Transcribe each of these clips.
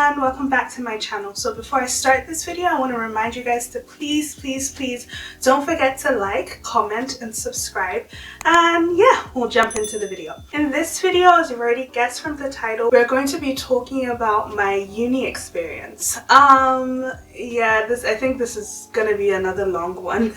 everyone, welcome back to my channel. So before I start this video, I want to remind you guys to please don't forget to like, comment and subscribe, and yeah, we'll jump into the video. In this video, as you've already guessed from the title, we're going to be talking about my uni experience. I think this is gonna be another long one.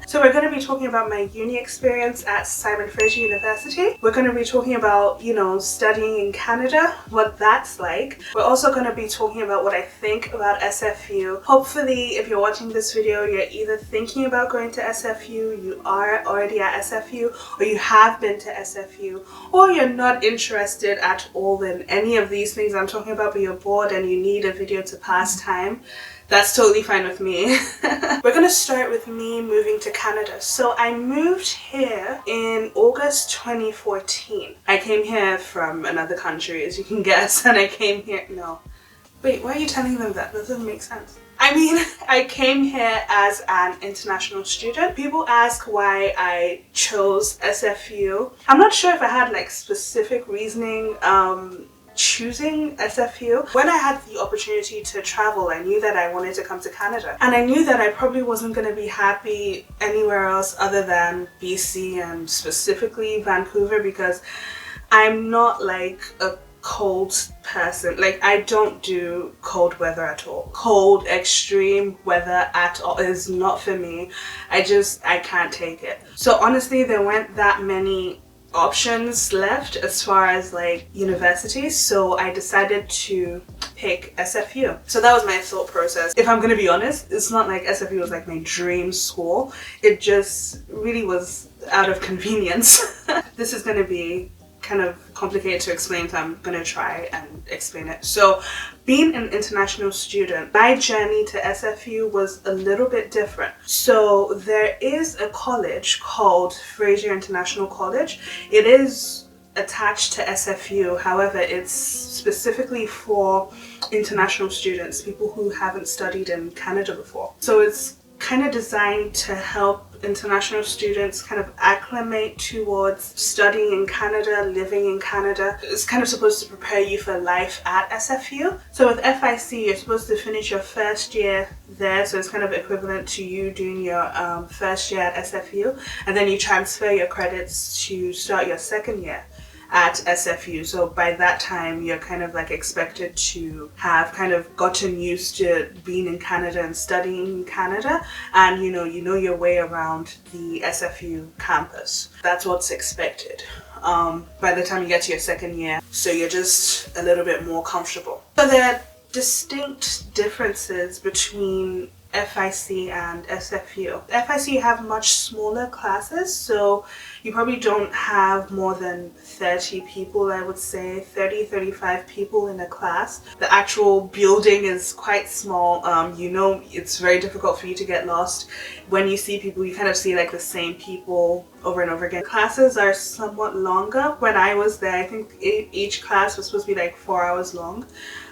So we're going to be talking about my uni experience at Fraser University. We're going to be talking about, studying in Canada, what that's like. We're also going to be talking about what I think about SFU. Hopefully, if you're watching this video, you're either thinking about going to SFU, you are already at SFU, or you have been to SFU, or you're not interested at all in any of these things I'm talking about, but you're bored and you need a video to pass time. That's totally fine with me. We're gonna start with me moving to Canada. So I moved here in August 2014. I came here from another country, as you can guess, and I came here, no. Wait, why are you telling them that? That doesn't make sense. I mean, I came here as an international student. People ask why I chose SFU. I'm not sure if I had like specific reasoning choosing SFU. When I had the opportunity to travel, I knew that I wanted to come to Canada, and I knew that I probably wasn't going to be happy anywhere else other than BC and specifically Vancouver, because I'm not like a cold person. Like, I don't do cold weather at all. Cold, extreme weather at all is not for me. I can't take it. So honestly, there weren't that many options left as far as like universities, so I decided to pick SFU. So that was my thought process. If I'm gonna be honest, it's not like SFU was like my dream school. It just really was out of convenience. This is gonna be kind of complicated to explain, so I'm gonna try and explain it. So being an international student, my journey to SFU was a little bit different. So there is a college called Fraser International College. It is attached to SFU, however, it's specifically for international students, people who haven't studied in Canada before. So it's kind of designed to help international students kind of acclimate towards studying in Canada, living in Canada. It's kind of supposed to prepare you for life at SFU. So with FIC, you're supposed to finish your first year there, so it's kind of equivalent to you doing your first year at SFU, and then you transfer your credits to start your second year at SFU. So by that time, you're kind of like expected to have kind of gotten used to being in Canada and studying in Canada, and you know your way around the SFU campus. That's what's expected by the time you get to your second year, so you're just a little bit more comfortable. So there are distinct differences between FIC and SFU. FIC have much smaller classes, so you probably don't have more than 30 people, I would say 35 people in a class. The actual building is quite small. It's very difficult for you to get lost. When you see people, you kind of see like the same people over and over again. Classes are somewhat longer. When I was there, I think each class was supposed to be like 4 hours long.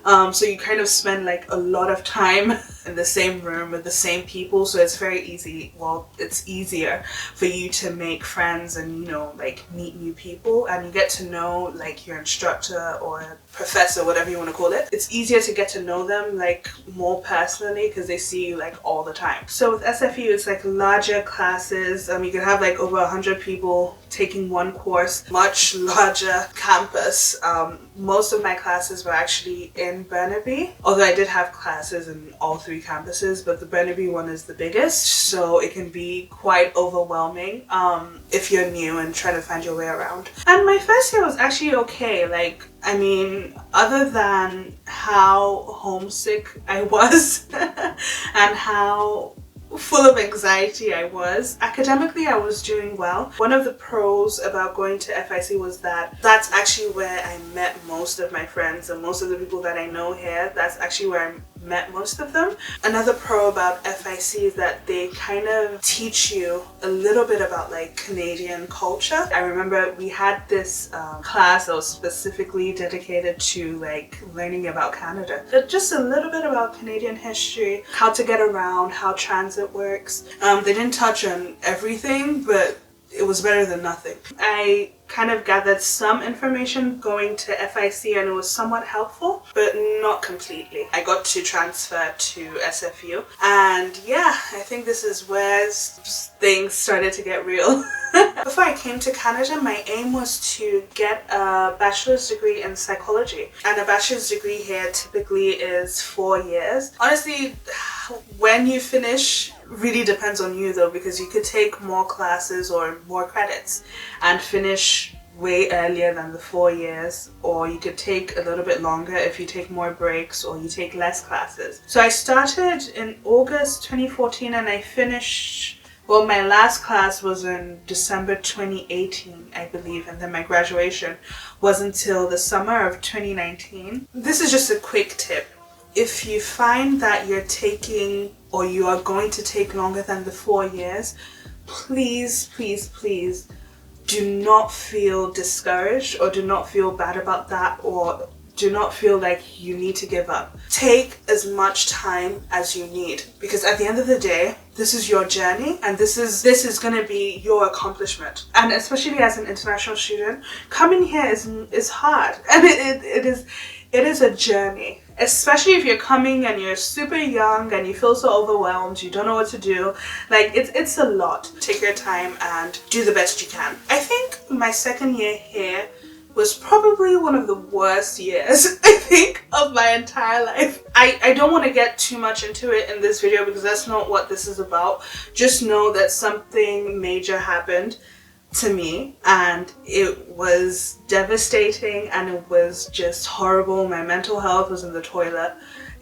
So you kind of spend like a lot of time in the same room with the same people, so it's very easy. Well, it's easier for you to make friends and like meet new people, and you get to know like your instructor or professor, whatever you want to call it. It's easier to get to know them like more personally because they see you like all the time. So with SFU, it's like larger classes. You can have like over 100 people taking one course, much larger campus. Most of my classes were actually in Burnaby, although I did have classes in all three campuses, but the Burnaby one is the biggest, so it can be quite overwhelming if you're new and trying to find your way around. And my first year was actually okay. Other than how homesick I was and how full of anxiety I was, academically I was doing well. One of the pros about going to FIC was that that's actually where I met most of my friends, and most of the people that I know here, that's actually where I met most of them. Another pro about FIC is that they kind of teach you a little bit about like Canadian culture. I remember we had this class that was specifically dedicated to like learning about Canada. Just a little bit about Canadian history, how to get around, how transit works. They didn't touch on everything, but it was better than nothing. I kind of gathered some information going to FIC and it was somewhat helpful, but not completely. I got to transfer to SFU, and yeah, I think this is where things started to get real. Before I came to Canada, my aim was to get a bachelor's degree in psychology, and a bachelor's degree here typically is 4 years. Honestly, when you finish really depends on you though, because you could take more classes or more credits and finish way earlier than the 4 years, or you could take a little bit longer if you take more breaks or you take less classes. So I started in August 2014 and I finished, well, my last class was in December 2018, I believe, and then my graduation was until the summer of 2019. This is just a quick tip. If you find that you're taking or you are going to take longer than the 4 years, please, please, please do not feel discouraged or do not feel bad about that, or do not feel like you need to give up. Take as much time as you need, because at the end of the day, this is your journey and this is going to be your accomplishment. And especially as an international student, coming here is hard, and it is a journey. Especially if you're coming and you're super young and you feel so overwhelmed, you don't know what to do. Like, it's a lot. Take your time and do the best you can. I think my second year here was probably one of the worst years, I think, of my entire life. I don't want to get too much into it in this video because that's not what this is about. Just know that something major happened to me and it was devastating and it was just horrible. My mental health was in the toilet.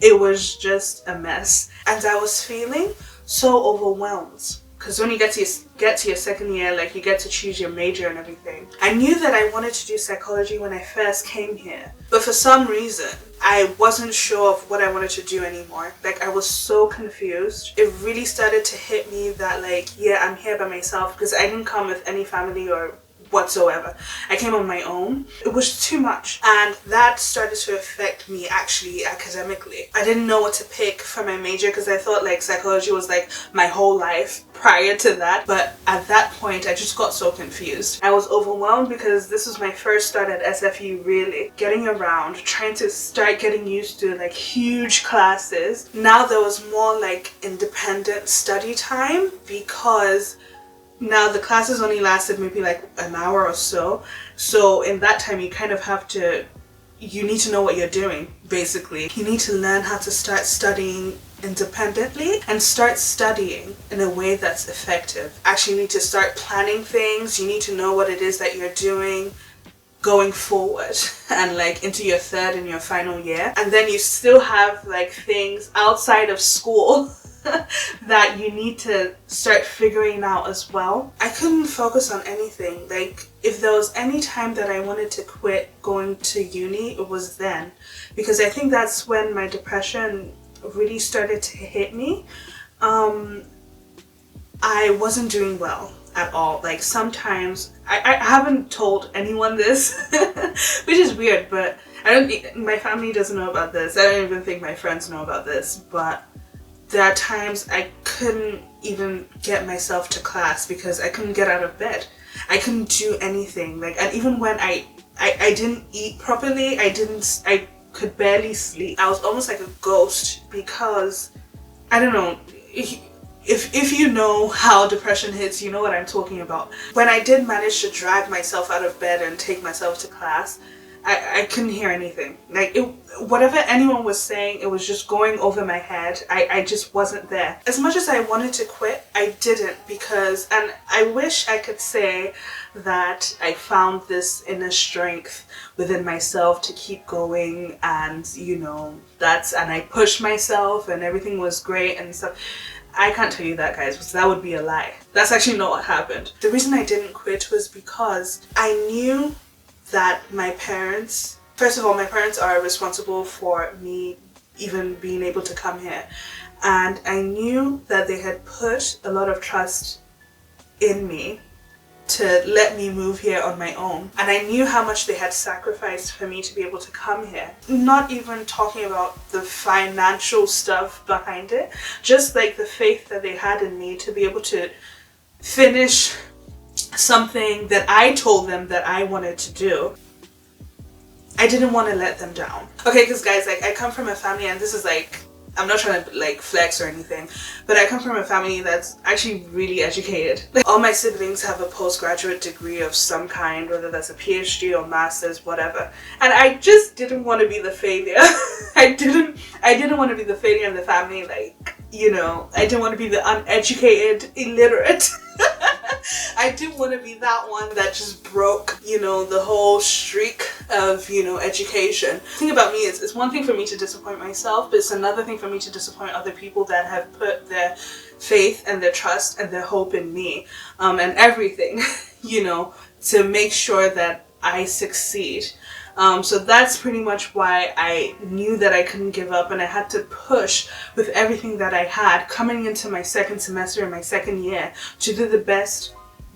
It was just a mess, and I was feeling so overwhelmed because when you get to your second year, like, you get to choose your major and everything. I knew that I wanted to do psychology when I first came here, but for some reason I wasn't sure of what I wanted to do anymore. Like, I was so confused. It really started to hit me that, like, yeah, I'm here by myself, because I didn't come with any family or whatsoever. I came on my own. It was too much, and that started to affect me actually academically. I didn't know what to pick for my major because I thought like psychology was like my whole life prior to that, but at that point I just got so confused. I was overwhelmed because this was my first start at SFU, really getting around, trying to start getting used to like huge classes. Now there was more like independent study time, because now the classes only lasted maybe like an hour or so. So in that time you kind of have to, you need to know what you're doing, basically. You need to learn how to start studying independently and start studying in a way that's effective. Actually, you need to start planning things. You need to know what it is that you're doing going forward and like into your third and your final year. And then you still have like things outside of school that you need to start figuring out as well. I couldn't focus on anything. Like, if there was any time that I wanted to quit going to uni, it was then, because I think that's when my depression really started to hit me. I wasn't doing well at all. Like, sometimes I haven't told anyone this which is weird, but my family doesn't know about this. I don't even think my friends know about this, but there are times I couldn't even get myself to class because I couldn't get out of bed. I couldn't do anything. Like, and even when I didn't eat properly, I could barely sleep. I was almost like a ghost, because I don't know, if you know how depression hits, you know what I'm talking about. When I did manage to drag myself out of bed and take myself to class, I couldn't hear anything. Like, whatever anyone was saying, it was just going over my head. I just wasn't there. As much as I wanted to quit, I didn't, because, and I wish I could say that I found this inner strength within myself to keep going, and you know, and I pushed myself and everything was great and stuff. I can't tell you that, guys, because that would be a lie. That's actually not what happened. The reason I didn't quit was because I knew that my parents, first of all, my parents are responsible for me even being able to come here, and I knew that they had put a lot of trust in me to let me move here on my own, and I knew how much they had sacrificed for me to be able to come here. Not even talking about the financial stuff behind it, just like the faith that they had in me to be able to finish something that I told them that I wanted to do. I didn't want to let them down. Okay, because guys, like, I come from a family, and this is like, I'm not trying to like flex or anything, but I come from a family that's actually really educated. Like, all my siblings have a postgraduate degree of some kind, whether that's a PhD or master's, whatever. And I just didn't want to be the failure. I didn't want to be the failure in the family, like, you know, I didn't want to be the uneducated, illiterate. I didn't want to be that one that just broke, you know, the whole streak of, you know, education. The thing about me is, it's one thing for me to disappoint myself, but it's another thing for me to disappoint other people that have put their faith and their trust and their hope in me, and everything, you know, to make sure that I succeed. So that's pretty much why I knew that I couldn't give up, and I had to push with everything that I had coming into my second semester and my second year to do the best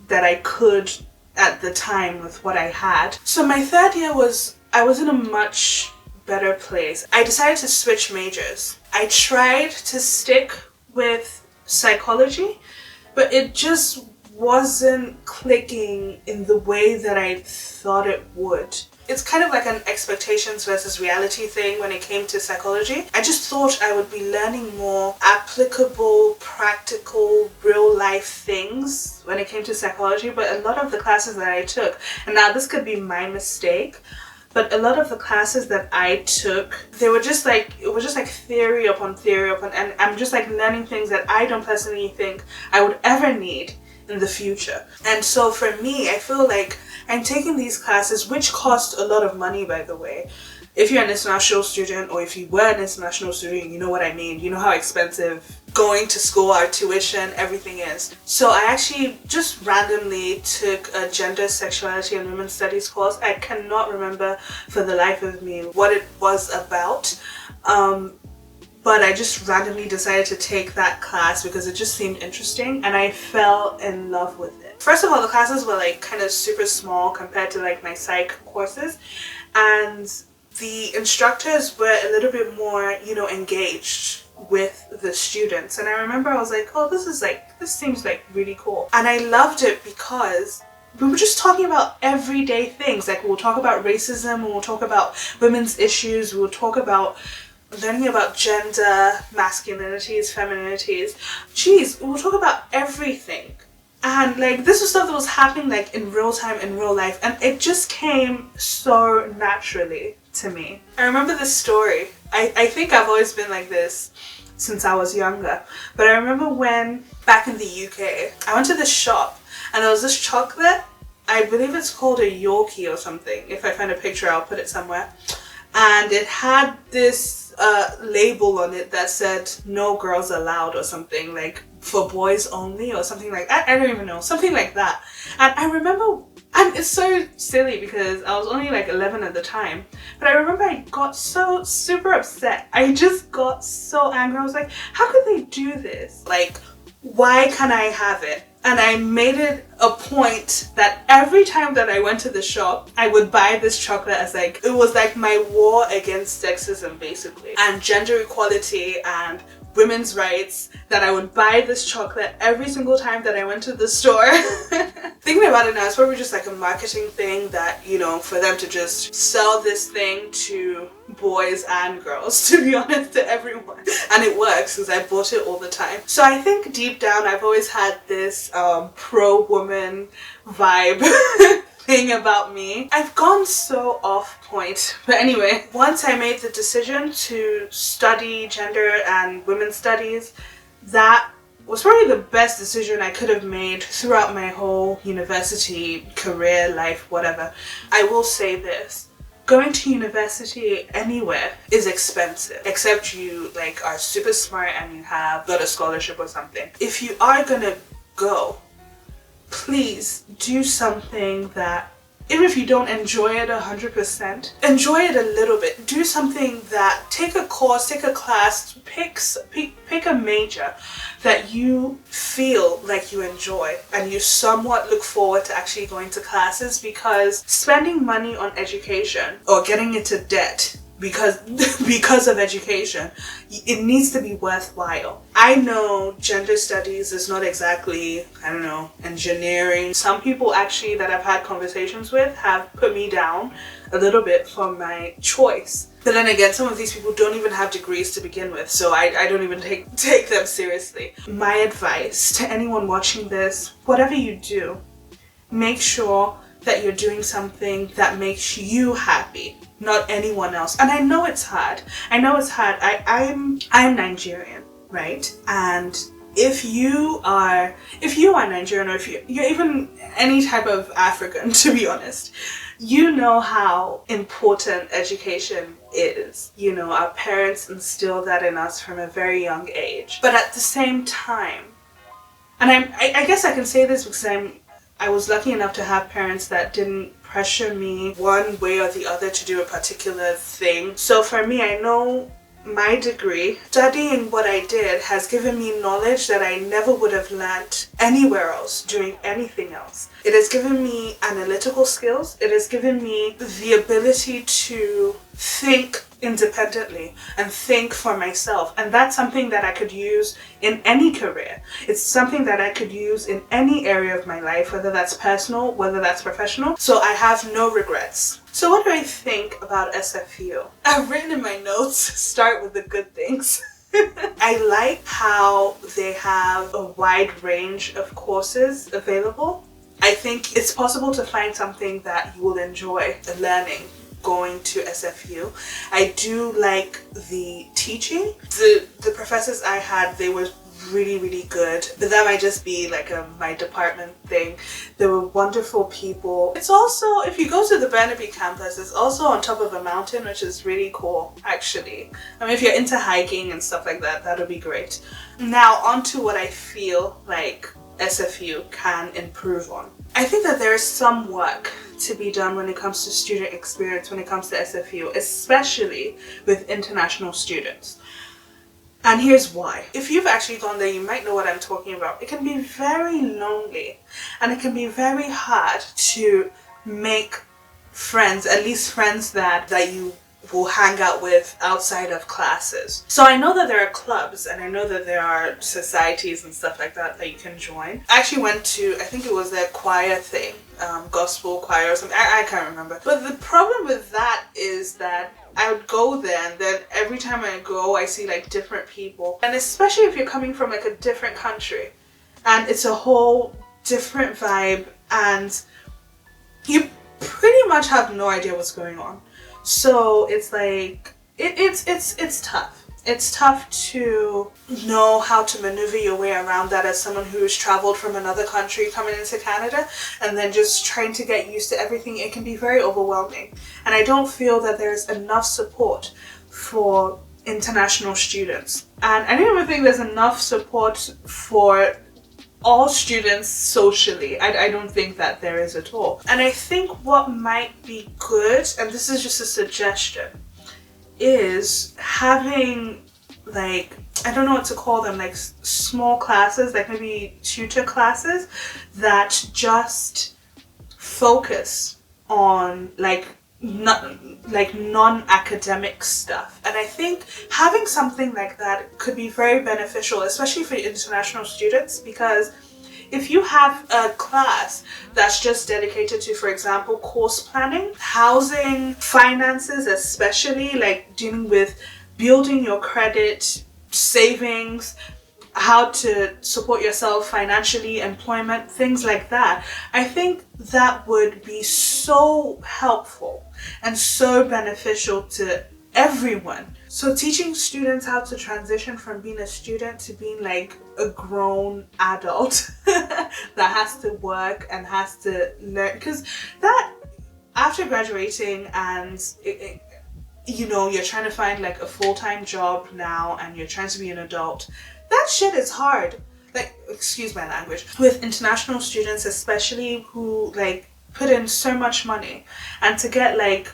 that I could at the time with what I had. So my third year I was in a much better place. I decided to switch majors. I tried to stick with psychology, but it just wasn't clicking in the way that I thought it would. It's kind of like an expectations versus reality thing when it came to psychology. I just thought I would be learning more applicable, practical, real life things when it came to psychology, but a lot of the classes that I took, and now this could be my mistake, but a lot of the classes that I took, they were just like, it was just like theory upon theory upon, and I'm just like learning things that I don't personally think I would ever need in the future. And so for me, I feel like I'm taking these classes, which cost a lot of money, by the way. If you're an international student, or if you were an international student, you know what I mean. You know how expensive going to school, our tuition, everything is. So I actually just randomly took a gender, sexuality and women's studies course. I cannot remember for the life of me what it was about. But I just randomly decided to take that class because it just seemed interesting, and I fell in love with it. First of all, the classes were like kind of super small compared to like my psych courses, and the instructors were a little bit more, you know, engaged with the students. And I remember I was like, oh, this seems like really cool. And I loved it because we were just talking about everyday things. Like, we'll talk about racism, we'll talk about women's issues, we'll talk about learning about gender, masculinities, femininities. Jeez, we'll talk about everything. And like, this was stuff that was happening like in real time, in real life, and it just came so naturally to me. I remember this story. I think I've always been like this since I was younger, but I remember when, back in the UK, I went to this shop and there was this chocolate, I believe it's called a Yorkie or something. If I find a picture, I'll put it somewhere. And it had this label on it that said no girls allowed or something, like for boys only or something like that. I don't even know, something like that. And I remember, and it's so silly because I was only like 11 at the time, but I remember I got so super upset. I just got so angry. I was like, how could they do this? Like, why can't I have it? And I made it a point that every time that I went to the shop, I would buy this chocolate as like, it was like my war against sexism basically, and gender equality and women's rights, that I would buy this chocolate every single time that I went to the store. Thinking about it now, it's probably just like a marketing thing that, you know, for them to just sell this thing to boys and girls, to be honest, to everyone. And it works because I bought it all the time. So I think deep down I've always had this pro-woman vibe thing about me. I've gone so off point. But anyway, once I made the decision to study gender and women's studies, that was probably the best decision I could have made throughout my whole university career, life, whatever. I will say this. Going to university anywhere is expensive, except you like are super smart and you have got a scholarship or something. If you are gonna go, please do something that, even if you don't enjoy it 100%, enjoy it a little bit. Do something that, take a course, take a class, pick a major that you feel like you enjoy and you somewhat look forward to actually going to classes, because spending money on education or getting into debt because of education. It needs to be worthwhile. I know gender studies is not exactly, I don't know, engineering. Some people actually that I've had conversations with have put me down a little bit for my choice. But then again, some of these people don't even have degrees to begin with, so I don't even take them seriously. My advice to anyone watching this, whatever you do, make sure that you're doing something that makes you happy, not anyone else. And I know it's hard. I'm Nigerian, right? And if you are Nigerian, or if you're even any type of African, to be honest, you know how important education is. You know, our parents instill that in us from a very young age. But at the same time, and I guess I can say this because I was lucky enough to have parents that didn't pressure me one way or the other to do a particular thing. So for me, I know my degree, studying what I did, has given me knowledge that I never would have learned anywhere else doing anything else. It has given me analytical skills. It has given me the ability to think independently and think for myself. And that's something that I could use in any career. It's something that I could use in any area of my life, whether that's personal, whether that's professional. So I have no regrets. So what do I think about SFU? I've written in my notes, start with the good things. I like how they have a wide range of courses available. I think it's possible to find something that you will enjoy learning going to SFU. I do like the teaching. The professors I had, they were really, really good. But that might just be like my department thing. They were wonderful people. It's also, if you go to the Bebe campus, it's also on top of a mountain, which is really cool, actually. I mean, if you're into hiking and stuff like that, that'll be great. Now, on to what I feel like SFU can improve on. I think that there is some work to be done when it comes to student experience, when it comes to SFU, especially with international students. And here's why. If you've actually gone there, you might know what I'm talking about. It can be very lonely and it can be very hard to make friends, at least friends that you will hang out with outside of classes. So I know that there are clubs and I know that there are societies and stuff like that you can join. I actually went to, I think it was their choir thing, gospel choir or something, I can't remember. But the problem with that is that I would go there and then every time I go I see like different people, and especially if you're coming from like a different country and it's a whole different vibe and you pretty much have no idea what's going on. So it's like it's tough. It's tough to know how to maneuver your way around that as someone who's traveled from another country coming into Canada and then just trying to get used to everything. It can be very overwhelming. And I don't feel that there's enough support for international students. And I don't even think there's enough support for all students socially. I don't think that there is at all. And I think what might be good, and this is just a suggestion, is having like, I don't know what to call them, like small classes, like maybe tutor classes that just focus on like non-academic stuff. And I think having something like that could be very beneficial, especially for international students, because if you have a class that's just dedicated to, for example, course planning, housing, finances, especially like dealing with building your credit, savings, how to support yourself financially, employment, things like that, I think that would be so helpful and so beneficial to everyone. So teaching students how to transition from being a student to being like a grown adult that has to work and has to learn, because that after graduating and you know, you're trying to find like a full-time job now and you're trying to be an adult, that shit is hard. Like, excuse my language. With international students especially, who like put in so much money, and to get like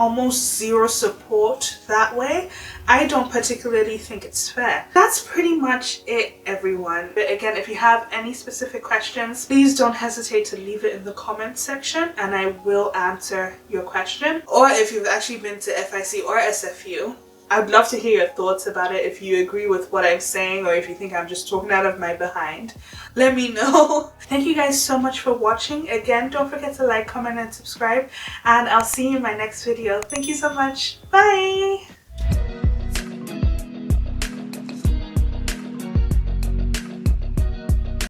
almost zero support that way, I don't particularly think it's fair. That's pretty much it, everyone. But again, if you have any specific questions, please don't hesitate to leave it in the comments section and I will answer your question. Or if you've actually been to FIC or SFU, I'd love to hear your thoughts about it. If you agree with what I'm saying or if you think I'm just talking out of my behind, let me know. Thank you guys so much for watching. Again, don't forget to like, comment, and subscribe. And I'll see you in my next video. Thank you so much. Bye!